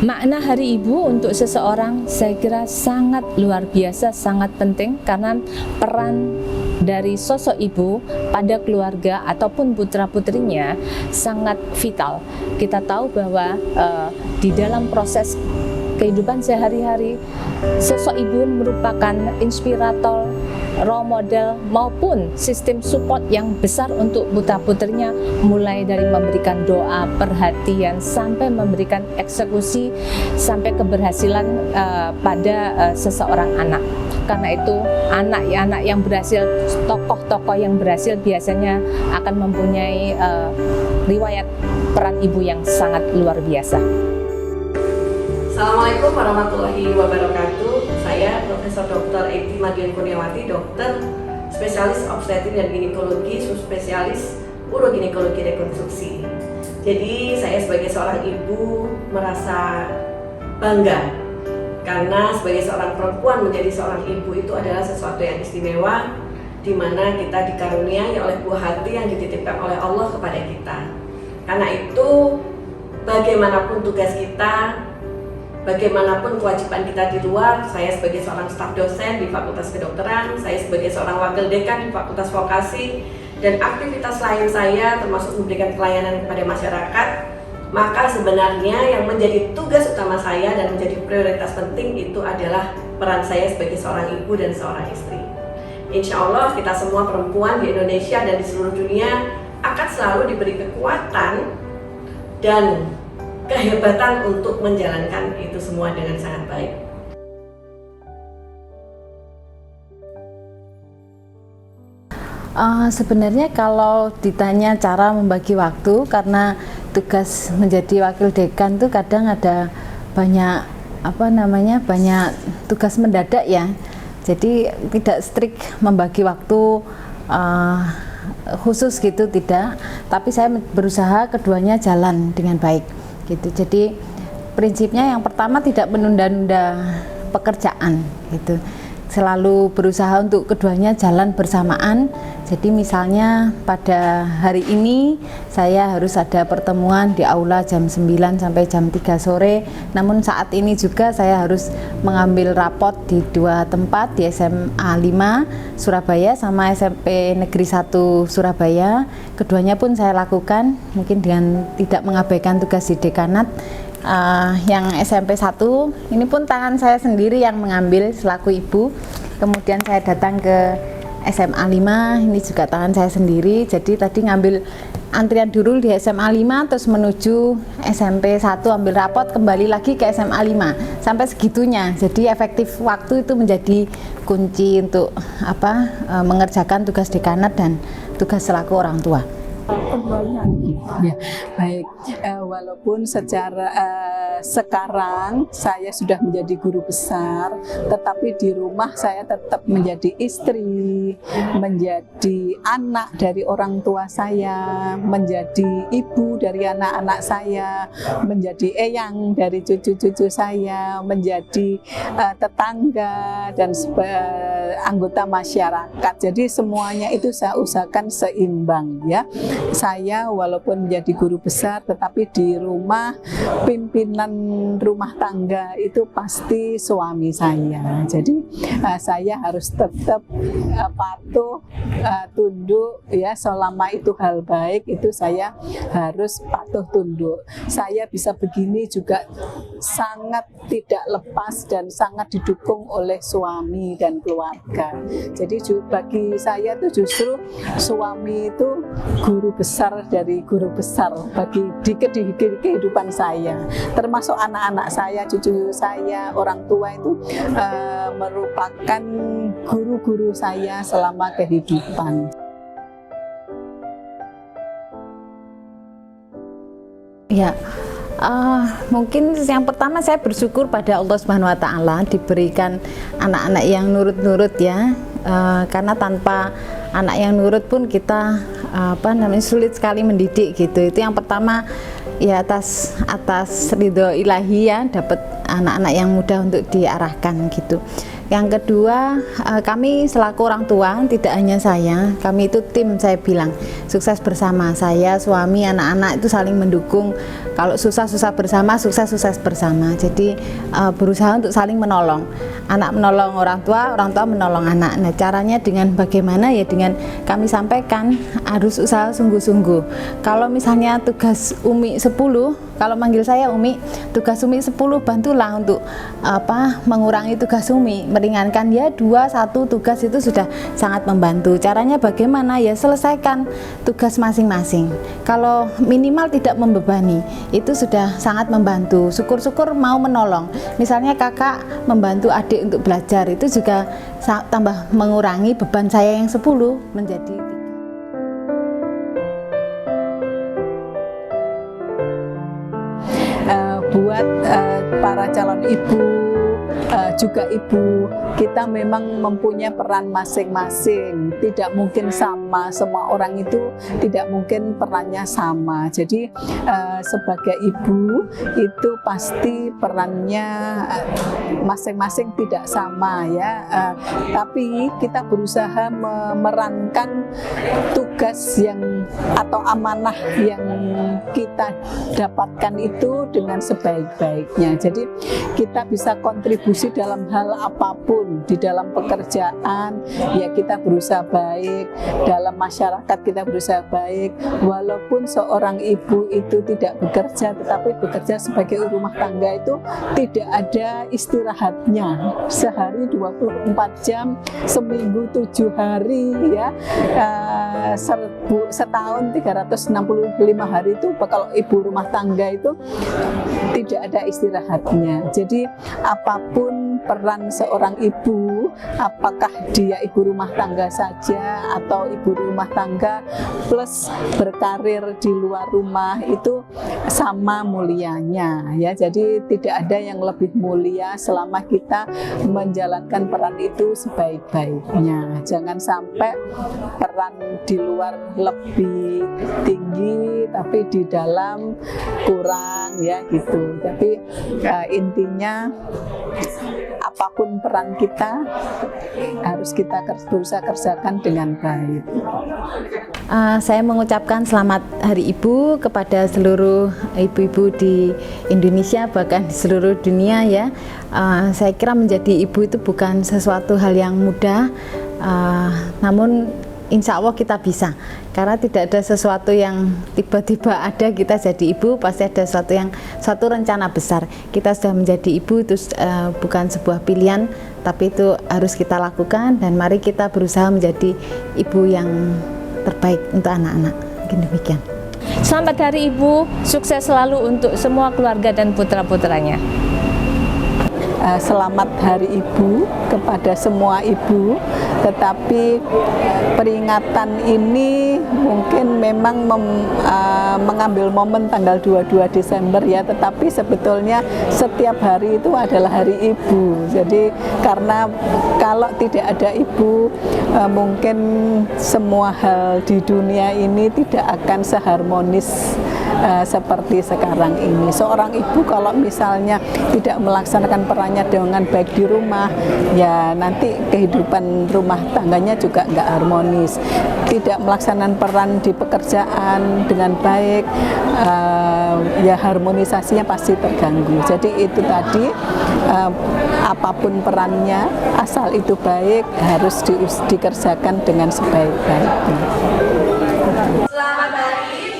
Makna Hari Ibu untuk seseorang saya kira sangat luar biasa, sangat penting karena peran dari sosok ibu pada keluarga ataupun putra-putrinya sangat vital. Kita tahu bahwa di dalam proses kehidupan sehari-hari, sosok ibu merupakan inspirator, role model maupun sistem support yang besar untuk putra-putrinya, mulai dari memberikan doa, perhatian, sampai memberikan eksekusi, sampai keberhasilan pada seseorang anak. Karena itu anak-anak yang berhasil, tokoh-tokoh yang berhasil biasanya akan mempunyai riwayat peran ibu yang sangat luar biasa. Assalamualaikum warahmatullahi wabarakatuh. Saya Profesor Dr. Eti Madian Kurniawati, dokter spesialis obstetrik dan ginekologi, subspesialis uroginekologi rekonstruksi. Jadi saya sebagai seorang ibu merasa bangga karena sebagai seorang perempuan menjadi seorang ibu itu adalah sesuatu yang istimewa, di mana kita dikaruniai oleh buah hati yang dititipkan oleh Allah kepada kita. Karena itu bagaimanapun tugas kita, bagaimanapun kewajiban kita di luar, saya sebagai seorang staf dosen di Fakultas Kedokteran, saya sebagai seorang wakil dekan di Fakultas Vokasi, dan aktivitas lain saya termasuk memberikan pelayanan kepada masyarakat, maka sebenarnya yang menjadi tugas utama saya dan menjadi prioritas penting itu adalah peran saya sebagai seorang ibu dan seorang istri. Insya Allah kita semua perempuan di Indonesia dan di seluruh dunia akan selalu diberi kekuatan dan kehebatan untuk menjalankan itu semua dengan sangat baik. Sebenarnya kalau ditanya cara membagi waktu, karena tugas menjadi wakil dekan tuh kadang ada banyak banyak tugas mendadak ya. Jadi tidak strict membagi waktu khusus gitu, tidak. Tapi saya berusaha keduanya jalan dengan baik gitu. Jadi prinsipnya yang pertama tidak menunda-nunda pekerjaan gitu. Selalu berusaha untuk keduanya jalan bersamaan. Jadi misalnya pada hari ini saya harus ada pertemuan di aula jam 9 sampai jam 3 sore. Namun saat ini juga saya harus mengambil rapot di dua tempat, di SMA 5 Surabaya sama SMP Negeri 1 Surabaya. Keduanya pun saya lakukan, mungkin dengan tidak mengabaikan tugas di dekanat. Yang SMP 1 ini pun tangan saya sendiri yang mengambil selaku ibu. Kemudian saya datang ke SMA 5, ini juga tangan saya sendiri. Jadi tadi ngambil antrian dulu di SMA 5, terus menuju SMP 1 ambil rapot, kembali lagi ke SMA 5 sampai segitunya. Jadi efektif waktu itu menjadi kunci untuk mengerjakan tugas dekanat dan tugas selaku orang tua. Ya, baik. Walaupun secara sekarang saya sudah menjadi guru besar, tetapi di rumah saya tetap menjadi istri, menjadi anak dari orang tua saya, menjadi ibu dari anak-anak saya, menjadi eyang dari cucu-cucu saya, menjadi tetangga dan anggota masyarakat. Jadi semuanya itu saya usahakan seimbang ya. Saya walaupun menjadi guru besar, tetapi di rumah pimpinan rumah tangga itu pasti suami saya. Jadi saya harus tetap patuh, tunduk ya, selama itu hal baik itu saya harus patuh tunduk. Saya bisa begini juga sangat tidak lepas dan sangat didukung oleh suami dan keluarga. Jadi bagi saya itu justru suami itu guru besar dari guru besar bagi di kehidupan saya, termasuk anak-anak saya, cucu saya, orang tua itu merupakan guru-guru saya selama kehidupan. Ya, mungkin yang pertama saya bersyukur pada Allah Subhanahu Wa Taala diberikan anak-anak yang nurut-nurut ya, karena tanpa anak yang nurut pun kita sulit sekali mendidik gitu. Itu yang pertama ya, atas ridho ilahi ya, dapat anak-anak yang mudah untuk diarahkan gitu. Yang kedua, kami selaku orang tua, tidak hanya saya, kami itu tim, saya bilang sukses bersama. Saya, suami, anak-anak itu saling mendukung. Kalau susah-susah bersama, sukses-sukses bersama. Jadi berusaha untuk saling menolong. Anak menolong orang tua menolong anak. Nah, caranya dengan bagaimana, ya dengan kami sampaikan harus usaha sungguh-sungguh. Kalau misalnya tugas Umi 10, kalau manggil saya Umi, tugas Umi 10, bantulah untuk mengurangi tugas Umi, meringankan ya 2-1 tugas itu sudah sangat membantu. Caranya bagaimana, ya selesaikan tugas masing-masing. Kalau minimal tidak membebani, itu sudah sangat membantu. Syukur-syukur mau menolong. Misalnya kakak membantu adik untuk belajar, itu juga tambah mengurangi beban saya yang 10 menjadi 3. Buat para calon ibu, juga ibu, kita memang mempunyai peran masing-masing. Tidak mungkin sama, semua orang itu tidak mungkin perannya sama. Jadi sebagai ibu itu pasti perannya masing-masing tidak sama ya. Tapi kita berusaha memerankan tugas yang atau amanah yang kita dapatkan itu dengan sebaik-baiknya. Jadi kita bisa kontribusi dalam hal apapun, di dalam pekerjaan ya kita berusaha baik, dalam masyarakat kita berusaha baik. Walaupun seorang ibu itu tidak bekerja, tetapi bekerja sebagai rumah tangga itu tidak ada istirahatnya. Sehari 24 jam, seminggu 7 hari ya, setahun 365 hari itu kalau ibu rumah tangga itu tidak ada istirahatnya. Jadi apapun peran seorang ibu, apakah dia ibu rumah tangga saja atau ibu rumah tangga plus berkarir di luar rumah, itu sama mulianya ya. Jadi tidak ada yang lebih mulia selama kita menjalankan peran itu sebaik-baiknya. Jangan sampai peran di luar lebih tinggi tapi di dalam kurang ya gitu. Tapi intinya apapun peran kita harus kita berusaha kerjakan dengan baik. Saya mengucapkan selamat Hari Ibu kepada seluruh ibu-ibu di Indonesia, bahkan di seluruh dunia ya. Saya kira menjadi ibu itu bukan sesuatu hal yang mudah, namun insya Allah kita bisa, karena tidak ada sesuatu yang tiba-tiba ada kita jadi ibu, pasti ada suatu rencana besar. Kita sudah menjadi ibu itu bukan sebuah pilihan, tapi itu harus kita lakukan, dan mari kita berusaha menjadi ibu yang terbaik untuk anak-anak. Mungkin demikian. Selamat Hari Ibu, sukses selalu untuk semua keluarga dan putra-putranya. Selamat Hari Ibu kepada semua ibu, tetapi peringatan ini mungkin memang mengambil momen tanggal 22 Desember ya, tetapi sebetulnya setiap hari itu adalah Hari Ibu. Jadi karena kalau tidak ada ibu, mungkin semua hal di dunia ini tidak akan seharmonis seperti sekarang ini. Seorang ibu kalau misalnya tidak melaksanakan perannya dengan baik di rumah, ya nanti kehidupan rumah tangganya juga nggak harmonis. Tidak melaksanakan peran di pekerjaan dengan baik, ya harmonisasinya pasti terganggu. Jadi itu tadi, apapun perannya, asal itu baik, harus dikerjakan dengan sebaik-baiknya. Selamat Hari